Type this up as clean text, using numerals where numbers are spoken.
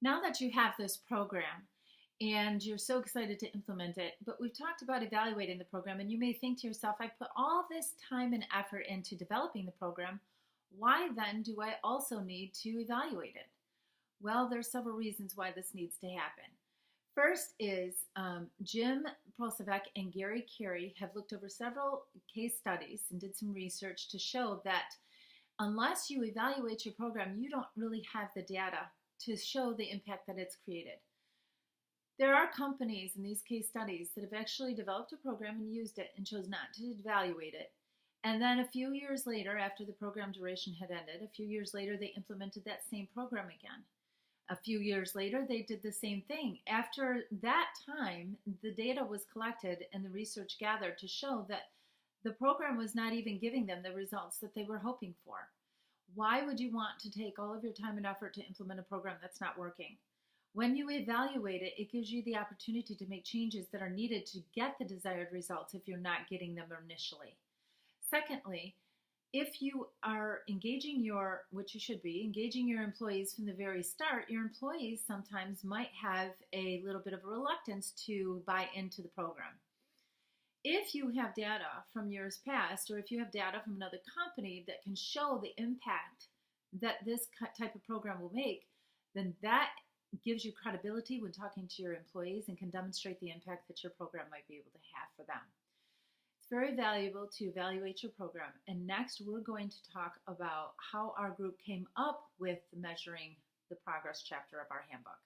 Now that you have this program and you're so excited to implement it, but we've talked about evaluating the program, and you may think to yourself, I put all this time and effort into developing the program. Why then do I also need to evaluate it? Well, there's several reasons why this needs to happen. First is Jim Prosovac and Gary Carey have looked over several case studies and did some research to show that unless you evaluate your program, you don't really have the data to show the impact that it's created. There are companies in these case studies that have actually developed a program and used it and chose not to evaluate it. And then a few years later, after the program duration had ended, a few years later, they implemented that same program again. A few years later, they did the same thing. After that time, the data was collected and the research gathered to show that the program was not even giving them the results that they were hoping for. Why would you want to take all of your time and effort to implement a program that's not working? When you evaluate it, it gives you the opportunity to make changes that are needed to get the desired results if you're not getting them initially. Secondly, if you are engaging which you should be, engaging your employees from the very start, your employees sometimes might have a little bit of a reluctance to buy into the program. If you have data from years past, or if you have data from another company that can show the impact that this type of program will make, then that gives you credibility when talking to your employees and can demonstrate the impact that your program might be able to have for them. It's very valuable to evaluate your program. And next, we're going to talk about how our group came up with measuring the progress chapter of our handbook.